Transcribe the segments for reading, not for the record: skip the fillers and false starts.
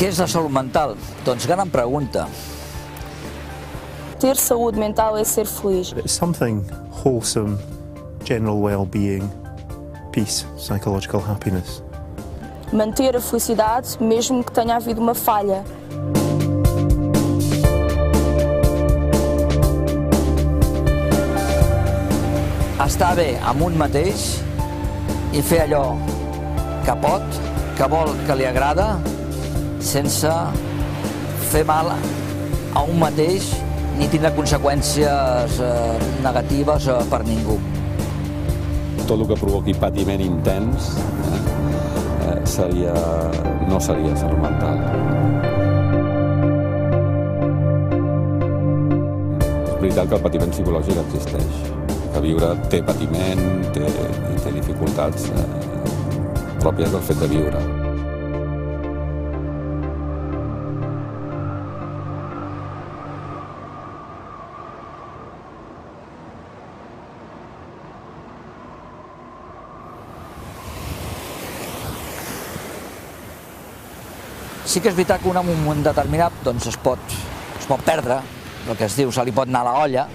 Què és la salut mental? Doncs gran pregunta. Ter saúde mental é ser feliz. It's something wholesome, general well-being, peace, psychological happiness. Manter a felicidade mesmo que tenha havido uma falha. Estar bé amb un mateix i fer allò que pot, que vol, que li agrada, sense fer mal a un mateix ni tindre conseqüències negatives per ningú. Tot el que provoqui patiment intens no seria salut mental. És veritat que el patiment psicològic existeix, que viure té patiment i té dificultats pròpies del fet de viure. Sí que és veritat que un en un moment determinat doncs es pot perdre, el que es diu, se li pot anar a la olla,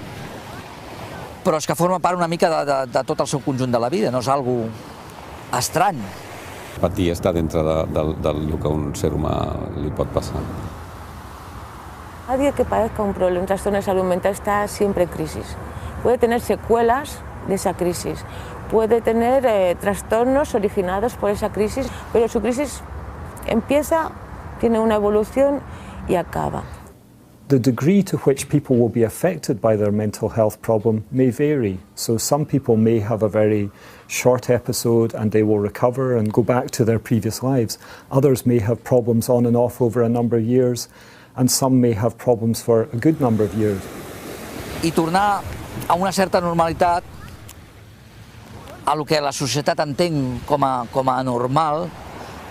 però és que forma part una mica de tot el seu conjunt de la vida, no és algo estrany. Patir està dintre del que a un ser humà li pot passar. Nadie que padezca un problema, un trastorno de salud mental está siempre en crisis. Puede tener secuelas de esa crisis, puede tener trastornos originados por esa crisis, pero su crisis empieza, tiene una evolución y acaba. The degree to which people will be affected by their mental health problem may vary. So some people may have a very short episode and they will recover and go back to their previous lives. Others may have problems on and off over a number of years, and some may have problems for a good number of years. I tornar a una certa normalitat, a lo que la societat entén com a normal,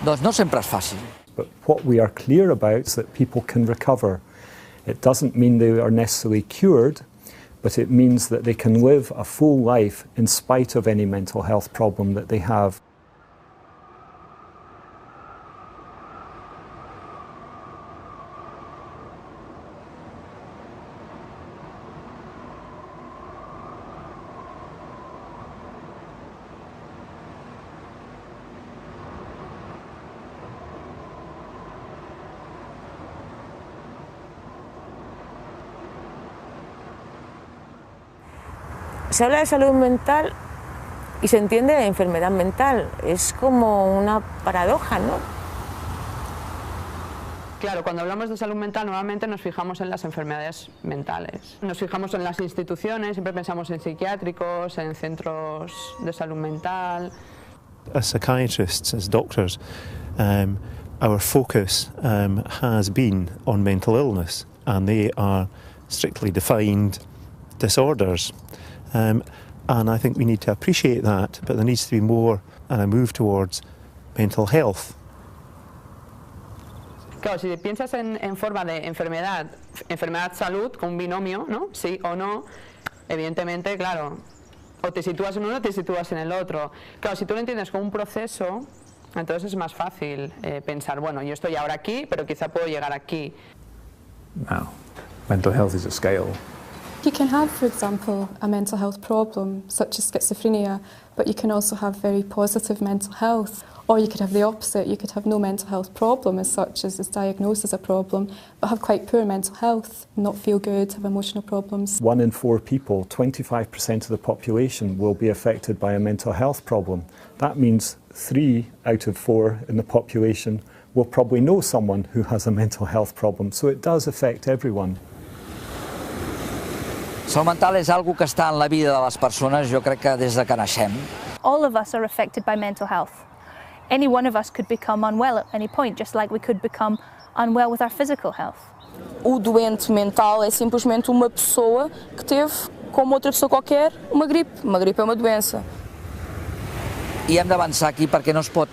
doncs no sempre és fàcil. But what we are clear about is that people can recover. It doesn't mean they are necessarily cured, but it means that they can live a full life in spite of any mental health problem that they have. Se habla de salud mental y se entiende de enfermedad mental. Es como una paradoja, ¿no? Claro, cuando hablamos de salud mental normalmente nos fijamos en las enfermedades mentales. Nos fijamos en las instituciones, siempre pensamos en psiquiátricos, en centros de salud mental. As psychiatrists, as doctors, our focus has been on mental illness, and they are strictly defined disorders. And I think we need to appreciate that, but there needs to be more and a move towards mental health. Claro, si piensas en forma de enfermedad-salud, con un binomio, ¿no? Sí o no, evidentemente, claro, o te sitúas en uno o te sitúas en el otro. Claro, si tú lo entiendes como un proceso, entonces es más fácil pensar, bueno, yo estoy ahora aquí, pero quizá puedo llegar aquí. Now, mental health is a scale. You can have, for example, a mental health problem, such as schizophrenia, but you can also have very positive mental health. Or you could have the opposite, you could have no mental health problem as such as is diagnosed as a problem, but have quite poor mental health, not feel good, have emotional problems. 1 in 4 people, 25% of the population, will be affected by a mental health problem. That means 3 out of 4 in the population will probably know someone who has a mental health problem, so it does affect everyone. Salut mental és algo que està en la vida de les persones, jo crec que des de que naixem. All of us are affected by mental health. Any one of us could become unwell at any point, just like we could become unwell with our physical health. O doente mental é simplesmente uma pessoa que teve, como outra pessoa qualquer, uma gripe. Uma gripe é uma doença. I hem d'avançar aquí perquè no es pot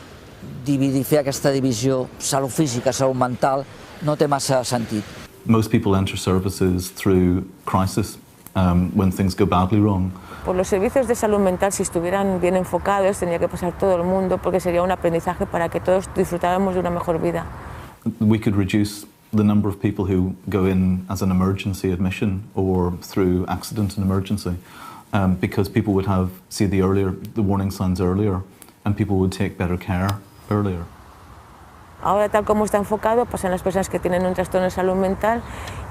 dividir, fer aquesta divisió salut física, salut mental, no té massa sentit. Most people enter services through crisis. When things go badly wrong. Por los servicios de salud mental, si estuvieran bien enfocados, tendría que pasar todo el mundo, porque sería un aprendizaje para que todos disfrutáramos de una mejor vida. We could reduce the number of people who go in as an emergency admission or through accident and emergency, because people would see the warning signs earlier, and people would take better care earlier. Ahora, tal como está enfocado, pasan las personas que tienen un trastorno de salud mental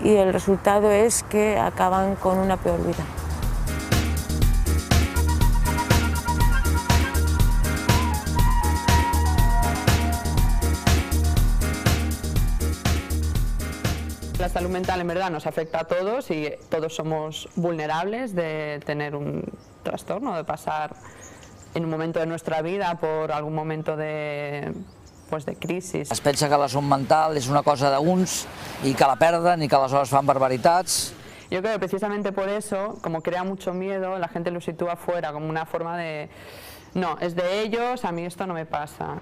y el resultado es que acaban con una peor vida. La salud mental en verdad nos afecta a todos y todos somos vulnerables de tener un trastorno, de pasar en un momento de nuestra vida por algún momento de crisis. Es pensa que la salut mental és una cosa d'uns i que la perden i que aleshores fan barbaritats. Yo creo que precisamente por eso, como crea mucho miedo, la gente lo sitúa fuera, como una forma de, no, es de ellos, a mí esto no me pasa.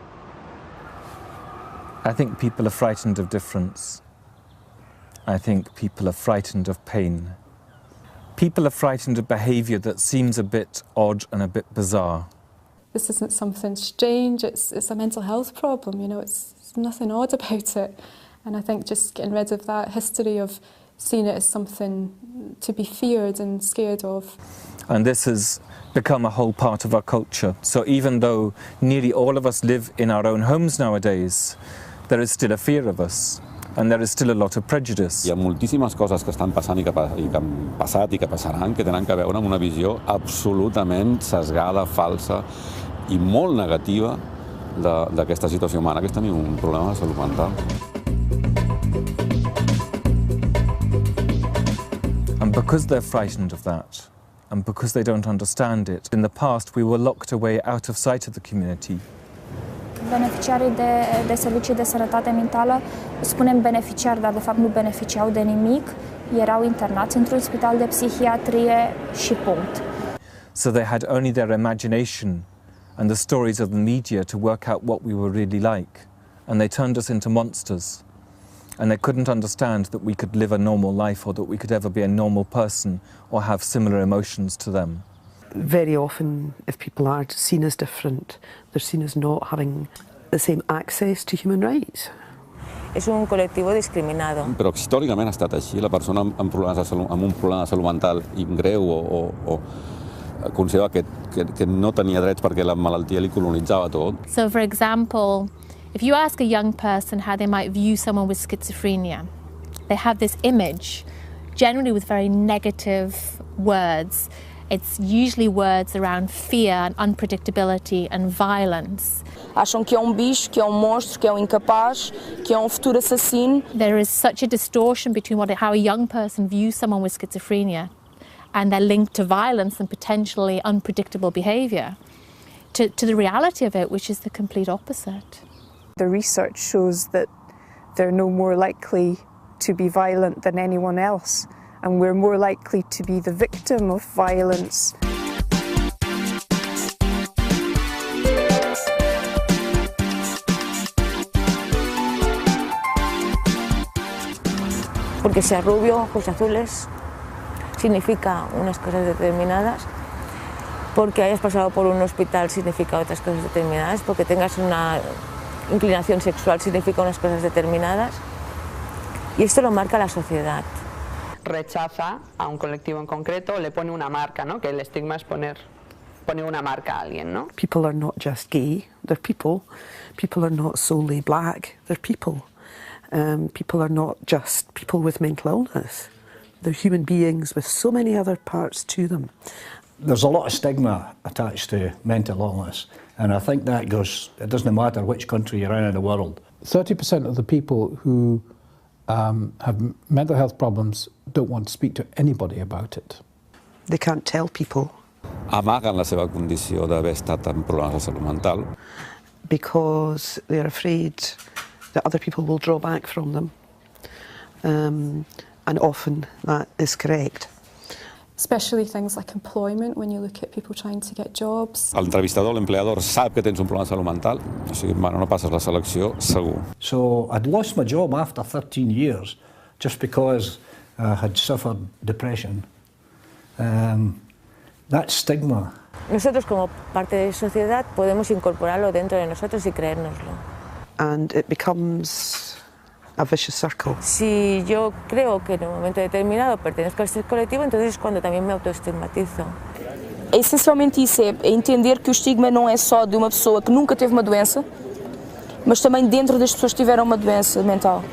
I think people are frightened of difference. I think people are frightened of pain. People are frightened of behaviour that seems a bit odd and a bit bizarre. This isn't something strange, it's a mental health problem, you know, it's nothing odd about it. And I think just getting rid of that history of seeing it as something to be feared and scared of. And this has become a whole part of our culture. So even though nearly all of us live in our own homes nowadays, there is still a fear of us. And there is still a lot of prejudice. Hi ha moltíssimes coses que estan passant i que han passat i que passaran que tenen a veure amb una visió absolutament sesgada, falsa i molt negativa d'aquesta situació humana, que és tenir un problema de salut mental. And because they're frightened of that, and because they don't understand it, in the past we were locked away out of sight of the community. Beneficiarii de servicii de sănătate mentală, spunem beneficiari, dar de fapt nu beneficiau de nimic, erau internați într-un spital de psihiatrie și punct. So they had only their imagination and the stories of the media to work out what we were really like, and they turned us into monsters. And they couldn't understand that we could live a normal life or that we could ever be a normal person or have similar emotions to them. Very often, if people are seen as different, they're seen as not having the same access to human rights. És un col·lectiu discriminado. Però històricament ha estat així. La persona amb un problema de salut mental greu o considerava que no tenia drets perquè la malaltia li colonitzava tot. So, for example, if you ask a young person how they might view someone with schizophrenia, they have this image, generally with very negative words. It's usually words around fear and unpredictability and violence. Acham que é bicho, que é monstro, que é incapaz, que é futuro assassino. There is such a distortion between how a young person views someone with schizophrenia and they're linked to violence and potentially unpredictable behaviour, to the reality of it, which is the complete opposite. The research shows that they're no more likely to be violent than anyone else, and we're more likely to be the victim of violence. Porque ser rubio, ojos azules, significa unas cosas determinadas, porque hayas pasado por un hospital significa otras cosas determinadas, porque tengas una inclinación sexual significa unas cosas determinadas, y esto lo marca la sociedad. Rechaza a un colectivo en concreto, le pone una marca, ¿no? Que el estigma es poner una marca a alguien, ¿no? People are not just gay, they're people. People are not solely black, they're people. People are not just people with mental illness. They're human beings with so many other parts to them. There's a lot of stigma attached to mental illness, and I think that goes, it doesn't matter which country you're in the world. 30% of the people who have mental health problems don't want to speak to anybody about it. They can't tell people. Amaguen la seva condició d'haver estat amb problemes de salut mental. Because they're afraid that other people will draw back from them. And often that is correct. Especially things like employment, when you look at people trying to get jobs. L'entrevistador, l'empleador, sap que tens un problema de salut mental, o sigui, no passes la selecció, segur. So I'd lost my job after 13 years just because I had suffered depression. That stigma. Nosotros como parte de la sociedad podemos incorporarlo dentro de nosotros y creérnoslo. And it becomes a vicious circle. Si yo creo que en un momento determinado pertenezco a este colectivo, entonces es cuando también me autoestigmatizo. É essencialmente isso, é entender que o estigma não é só de uma pessoa que nunca teve uma doença, mas também dentro das pessoas que tiveram uma doença mental.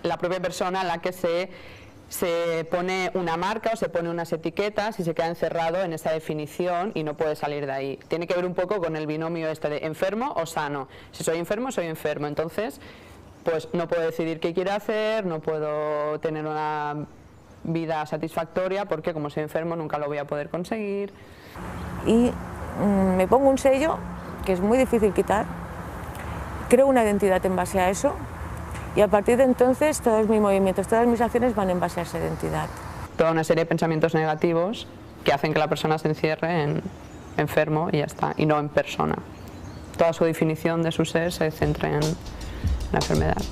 La propia persona a la que se pone una marca o se pone unas etiquetas y se queda encerrado en esa definición y no puede salir de ahí. Tiene que ver un poco con el binomio este de enfermo o sano. Si soy enfermo, soy enfermo. Entonces, pues no puedo decidir qué quiero hacer, no puedo tener una vida satisfactoria porque como soy enfermo nunca lo voy a poder conseguir. Y me pongo un sello que es muy difícil quitar, creo una identidad en base a eso. Y a partir de entonces todos mis movimientos, todas mis acciones van en base a esa identidad. Toda una serie de pensamientos negativos que hacen que la persona se encierre en enfermo y ya está, y no en persona. Toda su definición de su ser se centra en la enfermedad.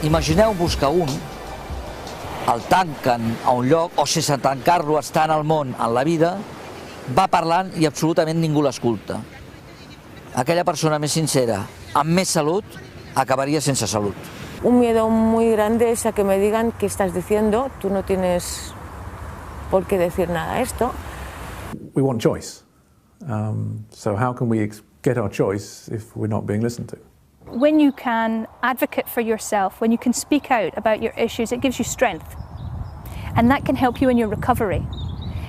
Imagineu-vos que el tanquen a un lloc, o sense tancar-lo està en el món, en la vida, va parlant i absolutament ningú l'escolta. Aquella persona més sincera, amb més salut, acabaria sense salut. Un miedo muy grande es a que me digan qué estás diciendo, tú no tienes por qué decir nada a esto. We want choice. So how can we get our choice if we're not being listened to? When you can advocate for yourself, when you can speak out about your issues, it gives you strength. And that can help you in your recovery.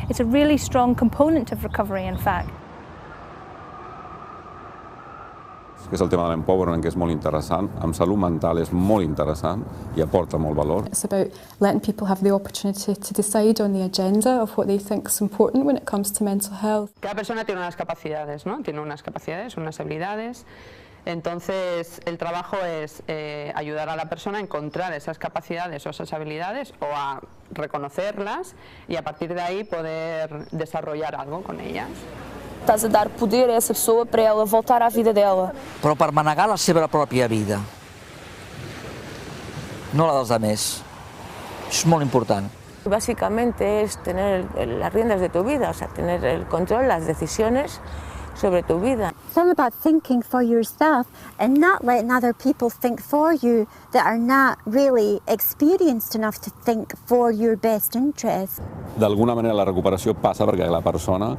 It's a really strong component of recovery, in fact. Que és el tema de l'empowerment, que és molt interessant. Amb salut mental és molt interessant i aporta molt valor. It's about letting people have the opportunity to decide on the agenda of what they think is important when it comes to mental health. Cada persona tiene unas capacidades, ¿no? Tiene unas capacidades, unas habilidades Entonces, el trabajo es ayudar a la persona a encontrar esas capacidades o esas habilidades o a reconocerlas y a partir de ahí poder desarrollar algo con ellas. Estás a dar poder a essa pessoa para ela voltar à vida dela. Però per manegar la seva pròpia vida, no la dels altres. Això és molt important. Básicamente es tener las riendas de tu vida, o sea, tener el control, las decisiones sobre tu vida. It's all about thinking for yourself and not letting other people think for you that are not really experienced enough to think for your best interest. D'alguna manera la recuperació passa perquè la persona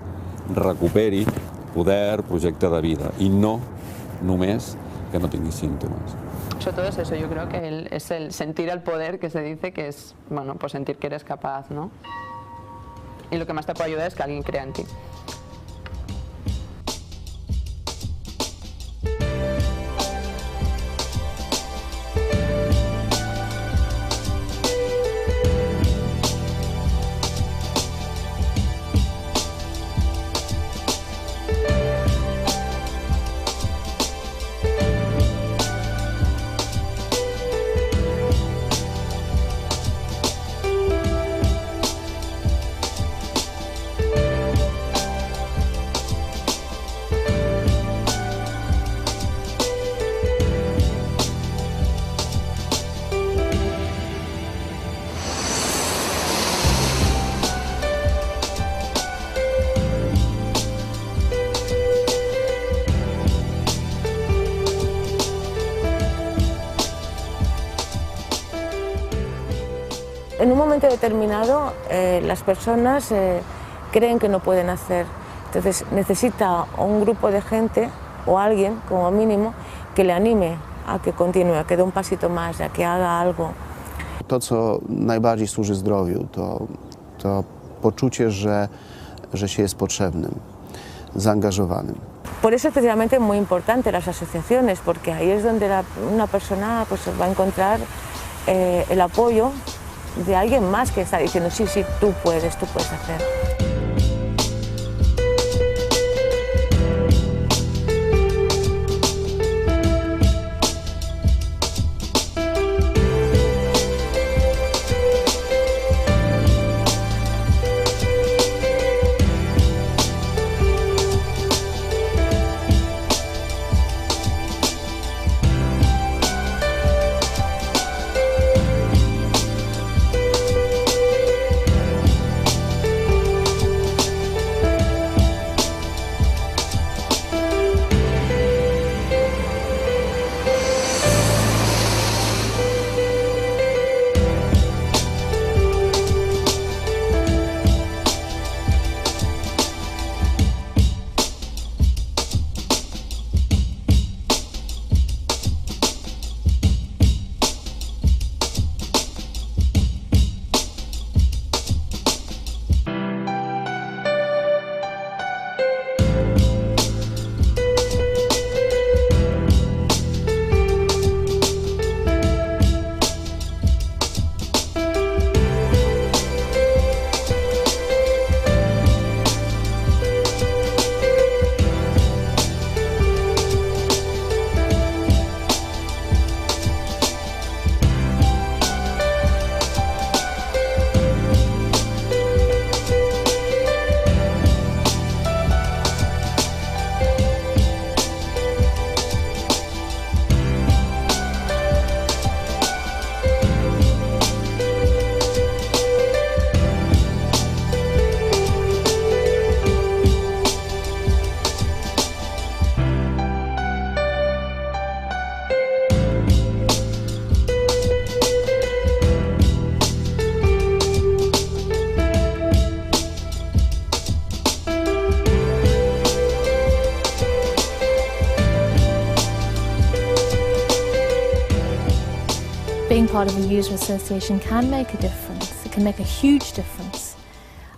recuperi poder, projecte de vida y no només que no tingui síntomas. Sobre todo es eso, yo creo que es el sentir el poder que se dice que es, bueno, pues sentir que eres capaz, ¿no? Y lo que más te puede ayudar es que alguien crea en ti. En un momento determinado las personas creen que no pueden hacer, entonces necesita un grupo de gente o alguien como mínimo que le anime a que continúe, a que dé un pasito más, a que haga algo. To, co najbardziej służy zdrowiu, to poczucie, że się jest potrzebnym, zaangażowanym. Por eso es precisamente muy importante las asociaciones, porque ahí es donde una persona pues, va a encontrar el apoyo de alguien más que está diciendo sí, sí, tú puedes hacer. Being part of a user association can make a difference. It can make a huge difference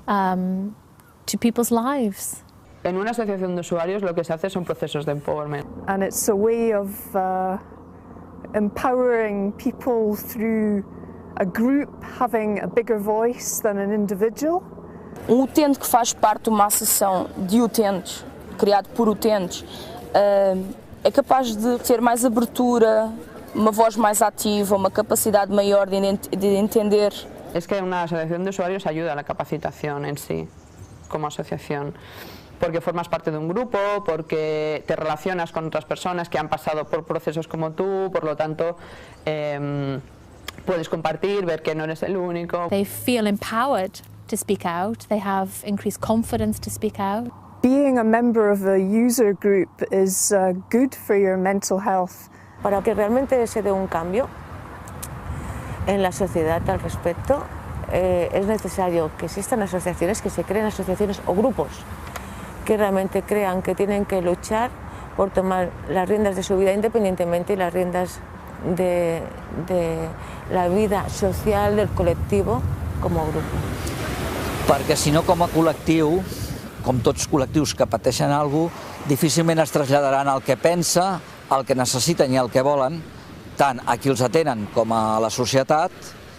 to people's lives. En una asociación de usuarios lo que se hace son procesos de empowerment. And it's a way of empowering people through a group having a bigger voice than an individual. Utente que faz parte de uma associação de utentes, criado por utentes, é capaz de ter mais abertura, uma voz más ativa, uma capacidade maior de entender. Es que una asociación de usuarios ayuda a la capacitación en sí, como asociación, porque formas parte de un grupo, porque te relacionas con otras personas que han pasado por procesos como tú, por lo tanto puedes compartir, ver que no eres el único. They feel empowered to speak out, they have increased confidence to speak out. Being a member of a user group is good for your mental health. Para que realmente se dé un cambio en la sociedad al respecto, es necesario que existan asociaciones, que se creen asociaciones o grupos que realmente crean que tienen que luchar por tomar las riendas de su vida independientemente y las riendas de la vida social del col·lectiu com a grup. Perquè si no, com a col·lectiu, com tots col·lectius que pateixen alguna cosa, difícilment es traslladaran el que pensa, el que necessiten i el que volen, tant a qui els atenen com a la societat,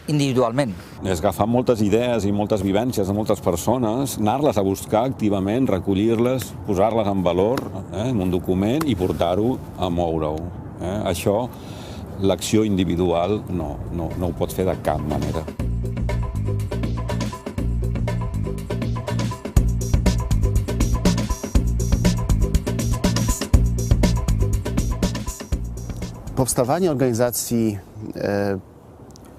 individualment. És agafar moltes idees i moltes vivències de moltes persones, anar-les a buscar activament, recollir-les, posar-les en valor en un document i portar-ho a moure-ho. Això, l'acció individual no ho pot fer de cap manera. Powstawanie organizacji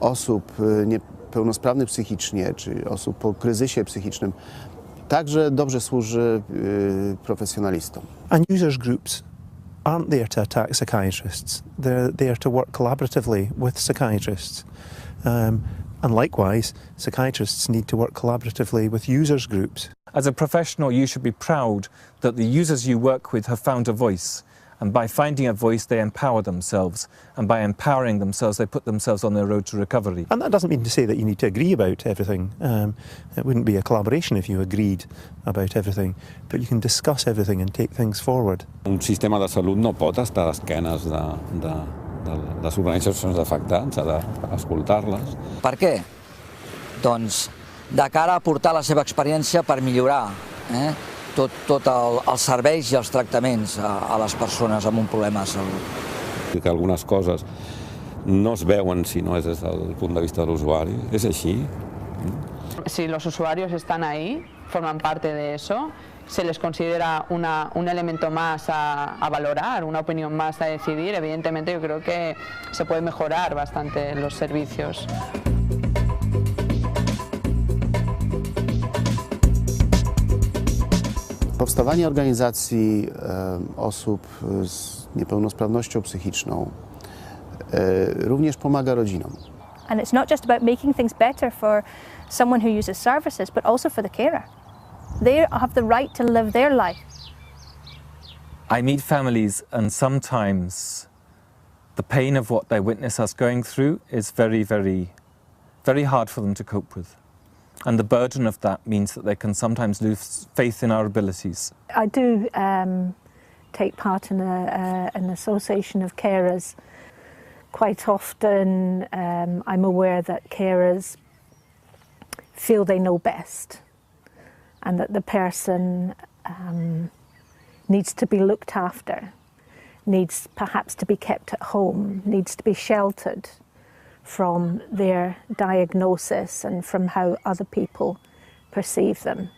osób niepełnosprawnych psychicznie, czy osób po kryzysie psychicznym, także dobrze służy profesjonalistom. And users groups aren't there to attack psychiatrists. They're there to work collaboratively with psychiatrists. And likewise, psychiatrists need to work collaboratively with users groups. As a professional, you should be proud that the users you work with have found a voice. And by finding a voice, they empower themselves. And by empowering themselves, they put themselves on their road to recovery. And that doesn't mean to say that you need to agree about everything. It wouldn't be a collaboration if you agreed about everything. But you can discuss everything and take things forward. Un sistema de salut no pot estar a esquenes de les organitzacions d'afectats, ha d'escoltar-les. Per què? Doncs de cara a aportar la seva experiència per millorar tot els serveis i els tractaments a les persones amb un problema de salut. Que algunes coses no es veuen si no és des del punt de vista de l'usuari. És així. Si los usuarios están ahí, forman parte de eso, se les considera un elemento más a valorar, una opinión más a decidir, evidentemente yo creo que se puede mejorar bastante los servicios. Powstawanie organizacji osób z niepełnosprawnością psychiczną również pomaga rodzinom. And it's not just about making things better for someone who uses services, but also for the carer. They have the right to live their life. I meet families, and sometimes the pain of what they witness us going through is very, very, very hard for them to cope with. And the burden of that means that they can sometimes lose faith in our abilities. I do take part in an association of carers. Quite often I'm aware that carers feel they know best and that the person needs to be looked after, needs perhaps to be kept at home, needs to be sheltered from their diagnosis and from how other people perceive them.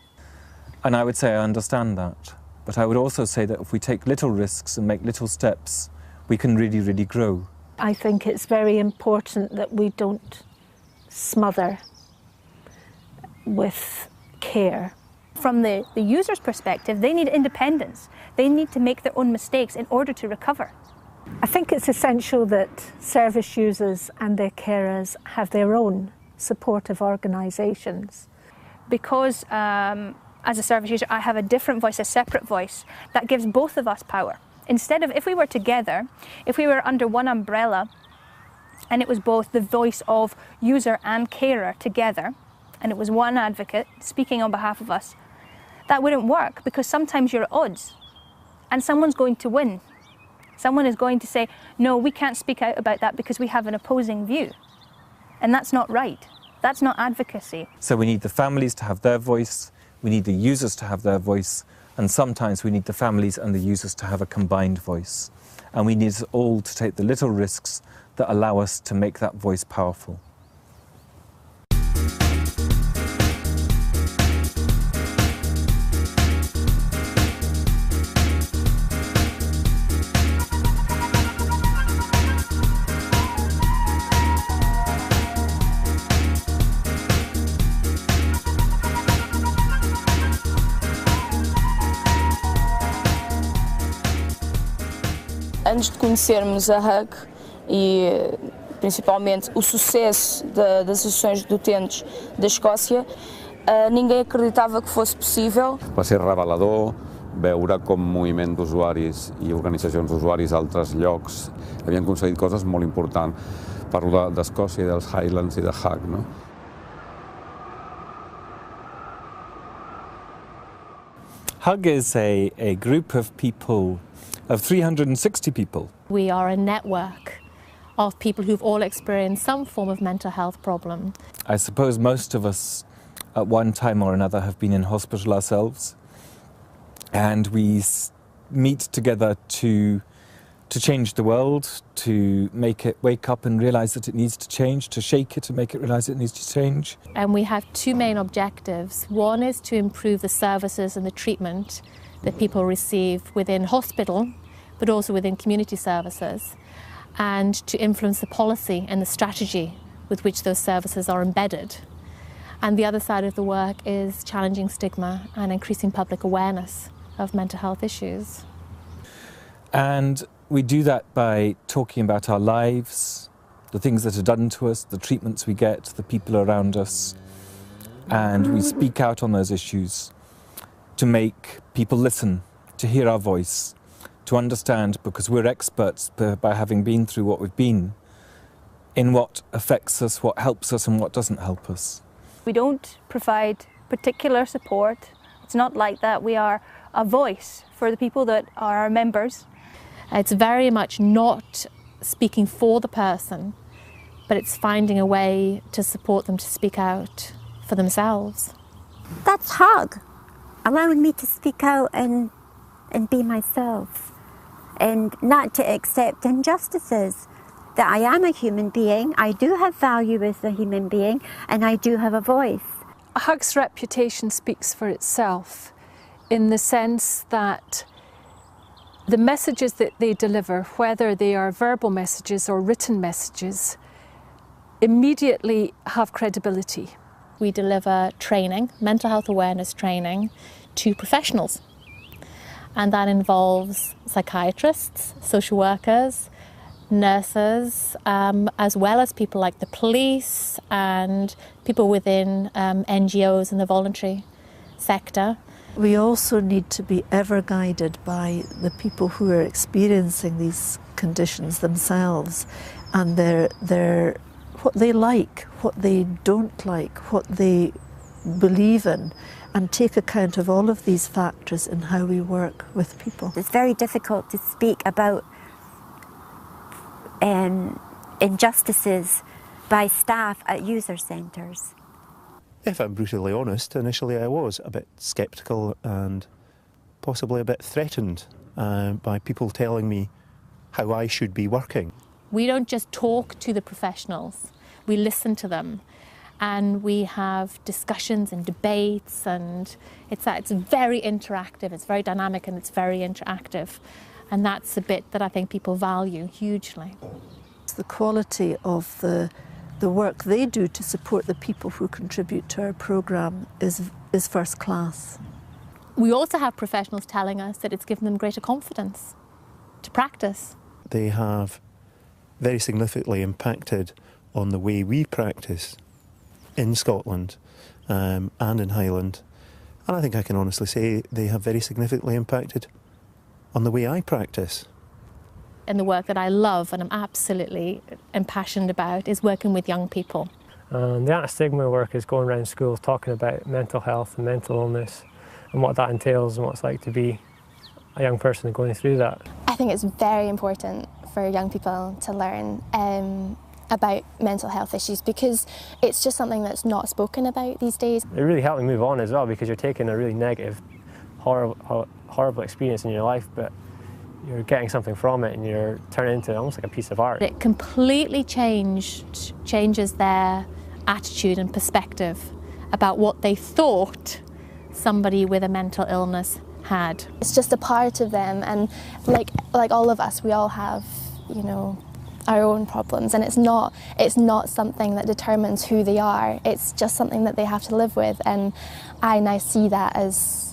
And I would say I understand that, but I would also say that if we take little risks and make little steps, we can really, really grow. I think it's very important that we don't smother with care. From the user's perspective, they need independence. They need to make their own mistakes in order to recover. I think it's essential that service users and their carers have their own supportive organisations. Because as a service user, I have a different voice, a separate voice, that gives both of us power. Instead of, if we were together, if we were under one umbrella, and it was both the voice of user and carer together, and it was one advocate speaking on behalf of us, that wouldn't work, because sometimes you're at odds, and someone's going to win. Someone is going to say, no, we can't speak out about that because we have an opposing view. And that's not right. That's not advocacy. So we need the families to have their voice, we need the users to have their voice, And sometimes we need the families and the users to have a combined voice. And we need us all to take the little risks that allow us to make that voice powerful. Antes de conhecermos a HUG e principalmente o sucesso das associações de utentes da Escòcia, ninguém acreditava que fosse possível. Va ser revelador veure com moviment d'usuaris i organitzacions d'usuaris a altres llocs havien aconseguit coses molt importants. Parlo d'Escòcia i dels Highlands i de HUG, no? HUG is a group of people, of 360 people. We are a network of people who've all experienced some form of mental health problem. I suppose most of us at one time or another have been in hospital ourselves, and we meet together to change the world, to make it wake up and realise that it needs to change, to shake it and make it realise it needs to change. And we have two main objectives. One is to improve the services and the treatment that people receive within hospital, but also within community services, and to influence the policy and the strategy with which those services are embedded. And the other side of the work is challenging stigma and increasing public awareness of mental health issues. And we do that by talking about our lives, the things that are done to us, the treatments we get, the people around us, and we speak out on those issues to make people listen, to hear our voice, to understand, because we're experts by having been through what we've been, in what affects us, what helps us and what doesn't help us. We don't provide particular support. It's not like that. We are a voice for the people that are our members. It's very much not speaking for the person, but it's finding a way to support them to speak out for themselves. That's HUG, allowing me to speak out and be myself, and not to accept injustices. That I am a human being, I do have value as a human being, and I do have a voice. HUG's reputation speaks for itself in the sense that the messages that they deliver, whether they are verbal messages or written messages, immediately have credibility. We deliver training, mental health awareness training, to professionals. And that involves psychiatrists, social workers, nurses, as well as people like the police and people within NGOs and the voluntary sector. We also need to be ever guided by the people who are experiencing these conditions themselves, and their what they like, what they don't like, what they believe in, and take account of all of these factors in how we work with people. It's very difficult to speak about injustices by staff at user centres. If I'm brutally honest, initially I was a bit sceptical and possibly a bit threatened by people telling me how I should be working. We don't just talk to the professionals, we listen to them, and we have discussions and debates, and it's very interactive, it's very dynamic and it's very interactive, and that's the bit that I think people value hugely. The quality of the work they do to support the people who contribute to our programme is first class. We also have professionals telling us that it's given them greater confidence to practice. They have very significantly impacted on the way we practice in Scotland and in Highland. And I think I can honestly say they have very significantly impacted on the way I practice. And the work that I love and I'm absolutely impassioned about is working with young people. The anti-stigma work is going around schools talking about mental health and mental illness and what that entails and what it's like to be a young person going through that. I think it's very important for young people to learn about mental health issues because it's just something that's not spoken about these days. It really helped me move on as well because you're taking a really negative horrible experience in your life, but you're getting something from it and you're turning it into almost like a piece of art. It completely changes their attitude and perspective about what they thought somebody with a mental illness had. It's just a part of them, and like all of us, we all have, you know, our own problems, and it's not something that determines who they are. It's just something that they have to live with, and I now see that as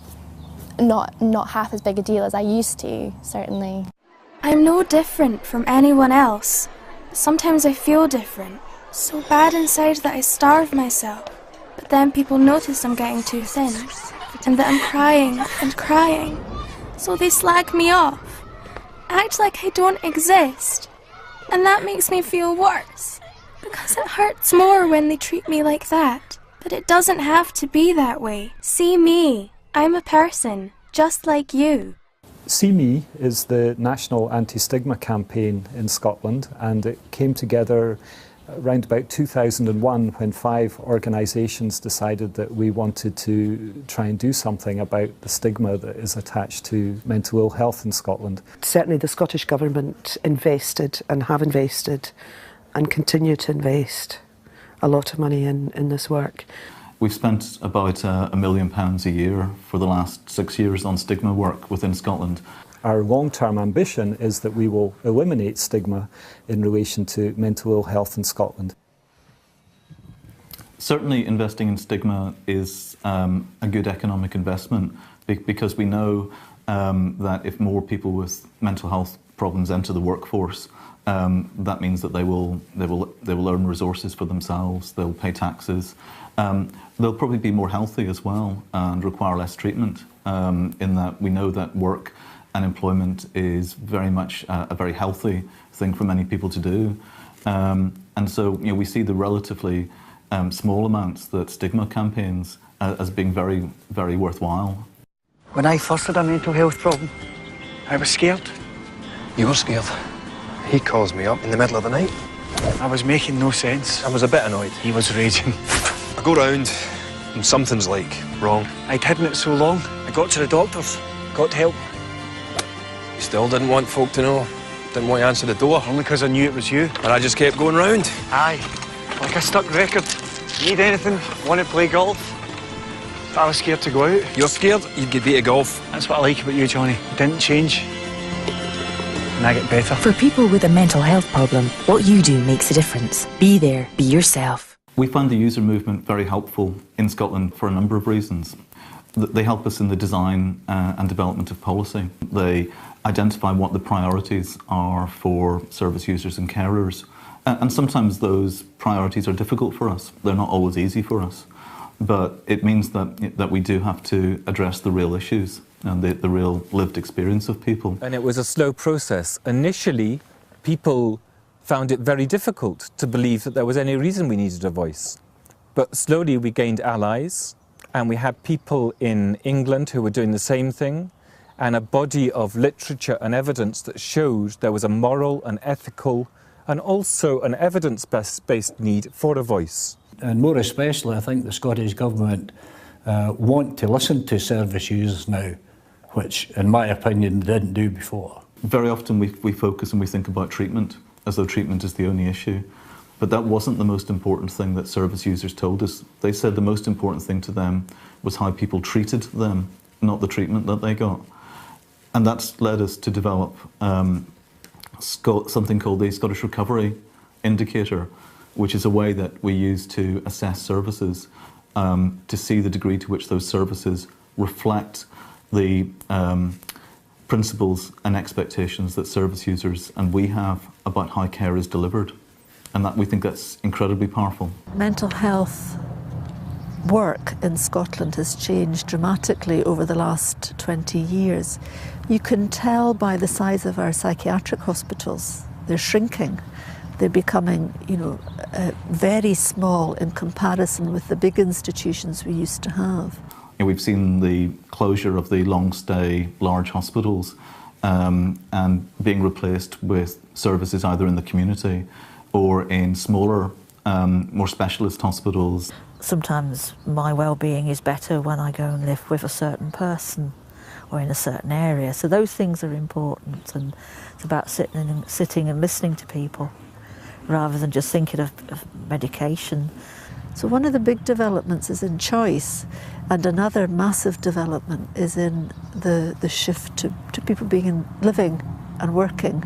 not half as big a deal as I used to, certainly. I'm no different from anyone else. Sometimes I feel different, so bad inside that I starve myself. But then people notice I'm getting too thin, and that I'm crying and crying. So they slag me off, act like I don't exist. And that makes me feel worse, because it hurts more when they treat me like that. But it doesn't have to be that way. See me. I'm a person, just like you. See Me is the national anti-stigma campaign in Scotland, and it came together around about 2001 when 5 organisations decided that we wanted to try and do something about the stigma that is attached to mental ill health in Scotland. Certainly the Scottish Government invested and have invested and continue to invest a lot of money in this work. We've spent about £1 million a year for the last 6 years on stigma work within Scotland. Our long-term ambition is that we will eliminate stigma in relation to mental ill health in Scotland. Certainly investing in stigma is a good economic investment because we know that if more people with mental health problems enter the workforce, that means that they will earn resources for themselves, they'll pay taxes, they'll probably be more healthy as well and require less treatment, in that we know that work and employment is very much a very healthy thing for many people to do. And so we see the relatively small amounts that stigma campaigns as being very, very worthwhile. When I first had a mental health problem, I was scared. You were scared? He calls me up in the middle of the night. I was making no sense. I was a bit annoyed. He was raging. I go round and something's like wrong. I'd hidden it so long, I got to the doctors, got help. You still didn't want folk to know? Didn't want to answer the door? Only because I knew it was you. And I just kept going round? Aye, like a stuck record. Need anything, want to play golf. But I was scared to go out. You're scared? You'd get beat at golf. That's what I like about you, Johnny. You didn't change. And I get better. For people with a mental health problem, what you do makes a difference. Be there, be yourself. We find the user movement very helpful in Scotland for a number of reasons. They help us in the design and development of policy. They identify what the priorities are for service users and carers. And sometimes those priorities are difficult for us. They're not always easy for us. But it means that we do have to address the real issues and the real lived experience of people. And it was a slow process. Initially, people found it very difficult to believe that there was any reason we needed a voice. But slowly we gained allies, and we had people in England who were doing the same thing, and a body of literature and evidence that showed there was a moral and ethical and also an evidence-based need for a voice. And more especially, I think the Scottish Government want to listen to service users now, which, in my opinion, they didn't do before. Very often we focus and we think about treatment as though treatment is the only issue. But that wasn't the most important thing that service users told us. They said the most important thing to them was how people treated them, not the treatment that they got. And that's led us to develop something called the Scottish Recovery Indicator, which is a way that we use to assess services, to see the degree to which those services reflect the principles and expectations that service users and we have about how care is delivered. And that we think that's incredibly powerful. Mental health work in Scotland has changed dramatically over the last 20 years. You can tell by the size of our psychiatric hospitals. They're shrinking. They're becoming, very small in comparison with the big institutions we used to have. We've seen the closure of the long-stay large hospitals and being replaced with services either in the community or in smaller, more specialist hospitals. Sometimes my well-being is better when I go and live with a certain person. or in a certain area. So those things are important, and it's about sitting and listening to people rather than just thinking of medication. So one of the big developments is in choice, and another massive development is in the shift to people living and working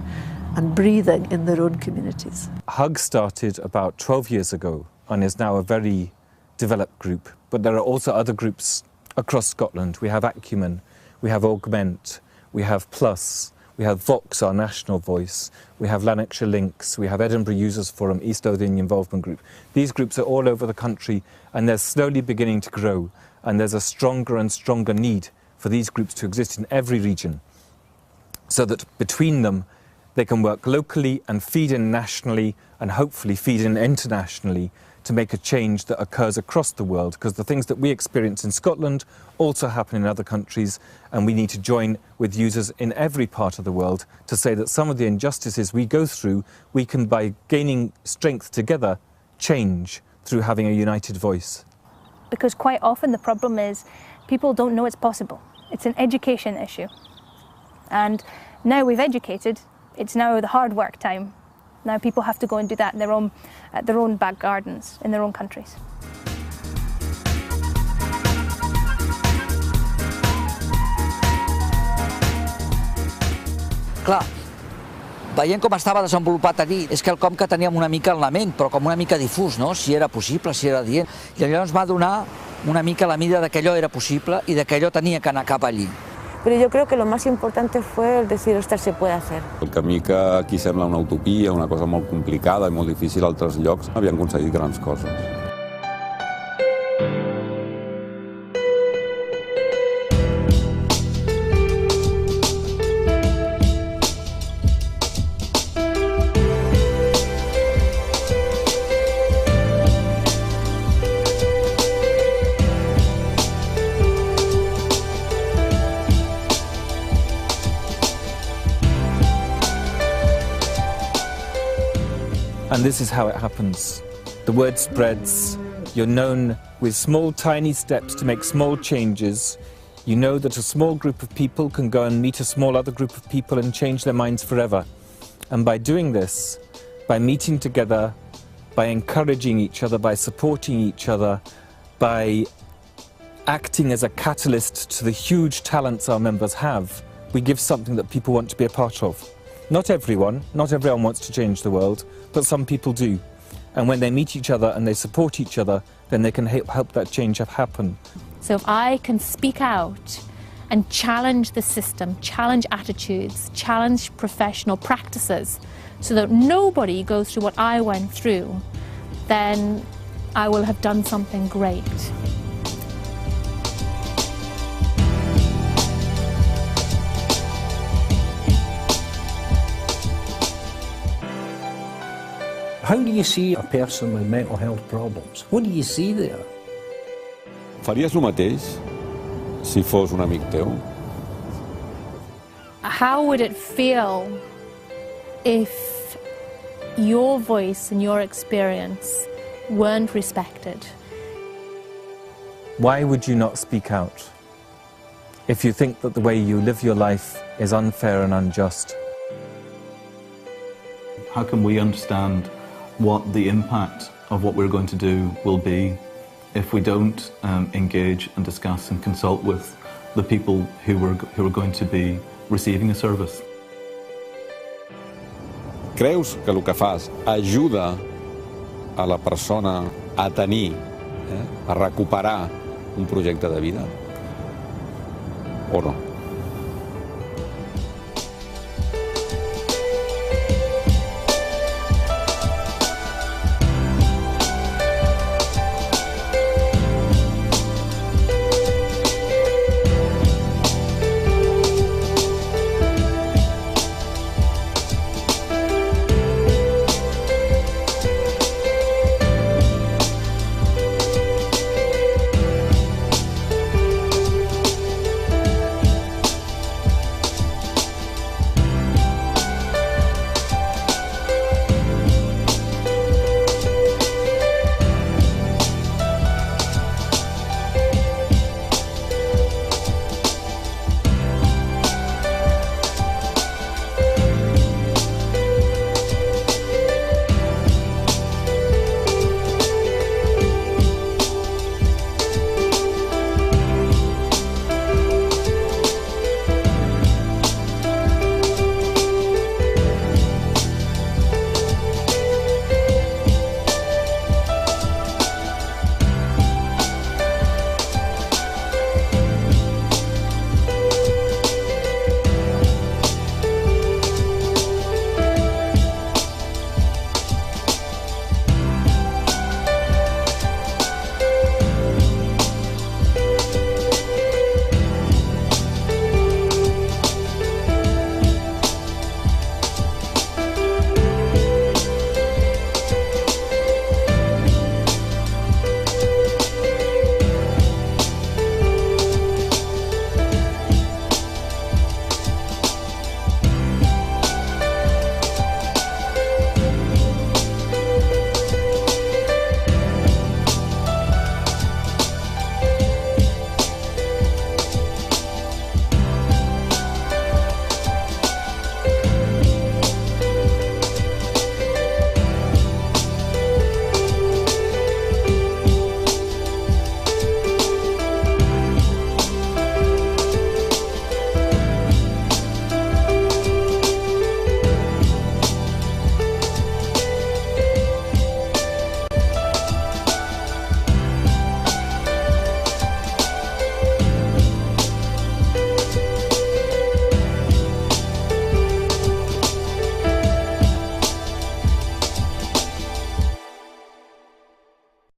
and breathing in their own communities. HUG started about 12 years ago and is now a very developed group, but there are also other groups across Scotland. We have Acumen, we have Augment, we have Plus, we have Vox, our national voice, we have Lanarkshire Links, we have Edinburgh Users Forum, East Lothian Involvement Group. These groups are all over the country, and they're slowly beginning to grow, and there's a stronger and stronger need for these groups to exist in every region, so that between them they can work locally and feed in nationally and hopefully feed in internationally to make a change that occurs across the world, because the things that we experience in Scotland also happen in other countries, and we need to join with users in every part of the world to say that some of the injustices we go through, we can, by gaining strength together, change through having a united voice. Because quite often the problem is people don't know it's possible. It's an education issue. And now we've educated, it's now the hard work time. Now people have to go and do that in their own back gardens, in their own countries. Clar, veient com estava desenvolupat aquí, és quelcom que teníem una mica en la ment, però com una mica difús, no? Si era possible, si era dient. I allò ens va donar una mica la mida de que allò era possible i de que allò tenia que anar cap allí. Pero yo creo que lo más importante fue el decir, ostras, se puede hacer. El camí que aquí sembla una utopia, una cosa molt complicada i molt difícil a altres llocs, havien aconseguit grans coses. And this is how it happens. The word spreads, you're known with small tiny steps to make small changes. You know that a small group of people can go and meet a small other group of people and change their minds forever. And by doing this, by meeting together, by encouraging each other, by supporting each other, by acting as a catalyst to the huge talents our members have, we give something that people want to be a part of. Not everyone wants to change the world, but some people do. And when they meet each other and they support each other, then they can help that change happen. So if I can speak out and challenge the system, challenge attitudes, challenge professional practices, so that nobody goes through what I went through, then I will have done something great. How do you see a person with mental health problems? What do you see there? Faries el mateix si fos un amic teu? How would it feel if your voice and your experience weren't respected? Why would you not speak out if you think that the way you live your life is unfair and unjust? How can we understand what the impact of what we're going to do will be if we don't engage and discuss and consult with the people who are going to be receiving a service? Creus que el que fas ajuda a la persona a tenir, a recuperar un projecte de vida? O no?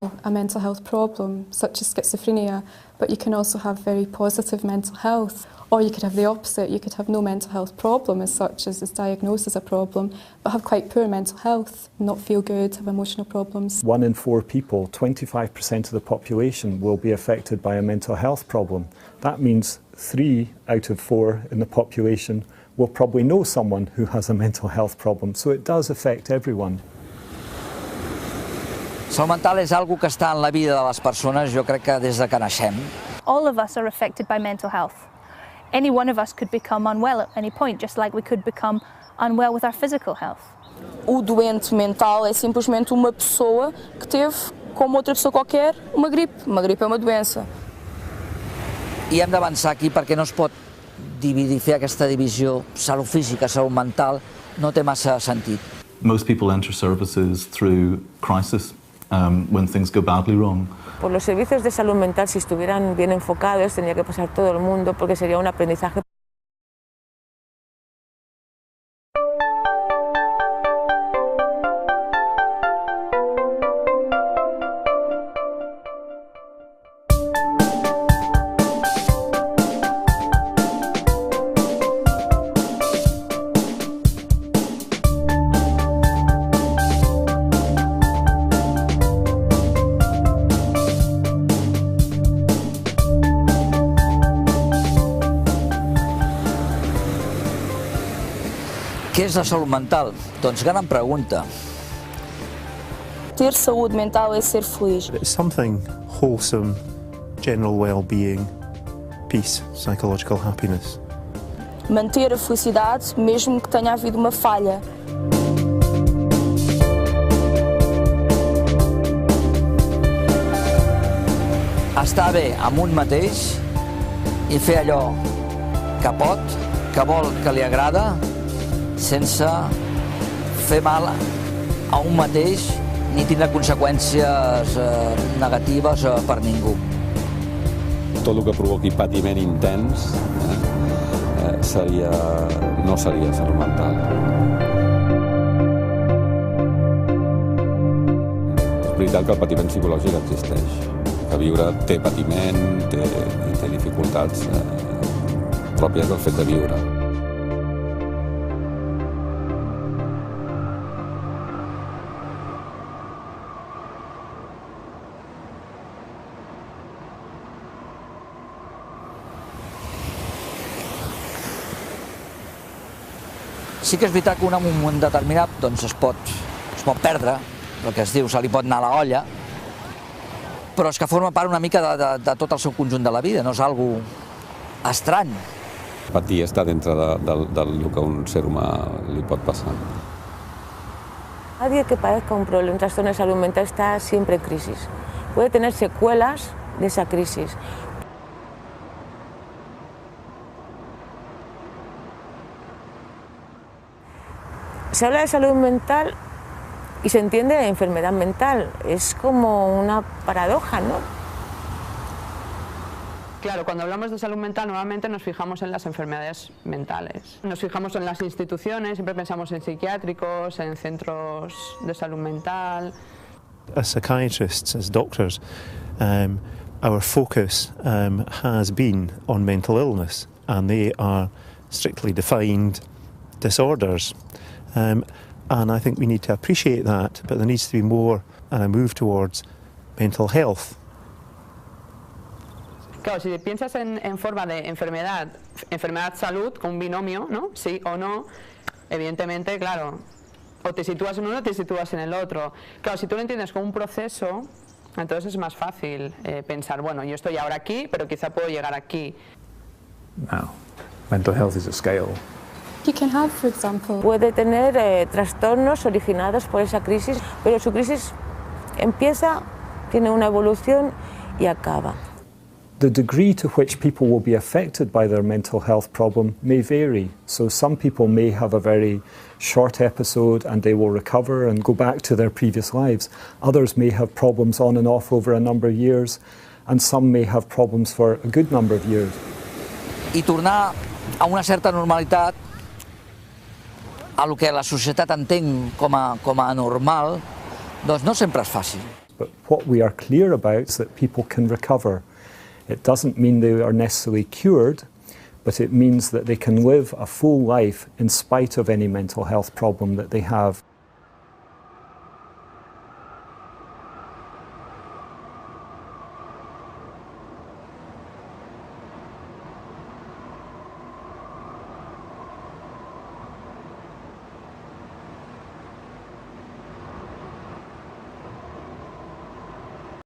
a mental health problem, such as schizophrenia, but you can also have very positive mental health. Or you could have the opposite, you could have no mental health problem as such as is diagnosed as a problem, but have quite poor mental health, not feel good, have emotional problems. 1 in 4 people, 25% of the population, will be affected by a mental health problem. That means 3 out of 4 in the population will probably know someone who has a mental health problem, so it does affect everyone. Salut mental és algo que està en la vida de les persones, jo crec que des de que naixem. All of us are affected by mental health. Any one of us could become unwell at any point, just like we could become unwell with our physical health. O doente mental é simplesmente uma pessoa que teve, como outra pessoa qualquer, uma gripe. Uma gripe é uma doença. I hem d'avançar aquí perquè no es pot dividir, fer aquesta divisió salut física, salut mental, no té massa sentit. Most people enter services through crisis when things go badly wrong. Por los servicios de salud mental, si estuvieran bien enfocados, tendría que pasar todo el mundo porque sería un aprendizaje. Què és la salut mental? Doncs gran pregunta. Ter saúde mental é ser feliz. It's something wholesome, general well-being, peace, psychological happiness. Manter a felicidade mesmo que tenha havido uma falha. Estar bé amb un mateix i fer allò que pot, que vol, que li agrada, sense fer mal a un mateix ni tindre conseqüències negatives per ningú. Tot el que provoqui patiment intens no seria salut mental. És veritat que el patiment psicològic existeix, que viure té patiment i té dificultats pròpies del fet de viure. Sí que és veritat que un en un moment determinat doncs es pot perdre, el que es diu, se li pot anar a la olla, però és que forma part una mica de tot el seu conjunt de la vida, no és algo estrany. Patir està dintre del que a un ser humà li pot passar. Nadie que padezca un problema, un trastorno de salud mental está siempre en crisis. Puede tener secuelas de esa crisis. Se habla de salud mental y se entiende de enfermedad mental. Es como una paradoja, ¿no? Claro, cuando hablamos de salud mental normalmente nos fijamos en las enfermedades mentales. Nos fijamos en las instituciones, siempre pensamos en psiquiátricos, en centros de salud mental. As psychiatrists, as doctors, our focus has been on mental illness, and they are strictly defined disorders. And I think we need to appreciate that, but there needs to be more and a move towards mental health. Claro, si piensas en forma de enfermedad-salud, con un binomio, ¿no? Sí o no, evidentemente, claro, o te sitúas en uno o te sitúas en el otro. Claro, si tú lo entiendes como un proceso, entonces es más fácil pensar, bueno, yo estoy ahora aquí, pero quizá puedo llegar aquí. No, mental health is a scale. You can have, for example, puede tener trastornos originados por esa crisis, pero su crisis empieza, tiene una evolución y acaba. The degree to which people will be affected by their mental health problem may vary. So some people may have a very short episode and they will recover and go back to their previous lives. Others may have problems on and off over a number of years, and some may have problems for a good number of years. I tornar a una certa normalitat, a lo que la societat entén com a normal, doncs no sempre és fàcil. But what we are clear about is that people can recover. It doesn't mean they are necessarily cured, but it means that they can live a full life in spite of any mental health problem that they have.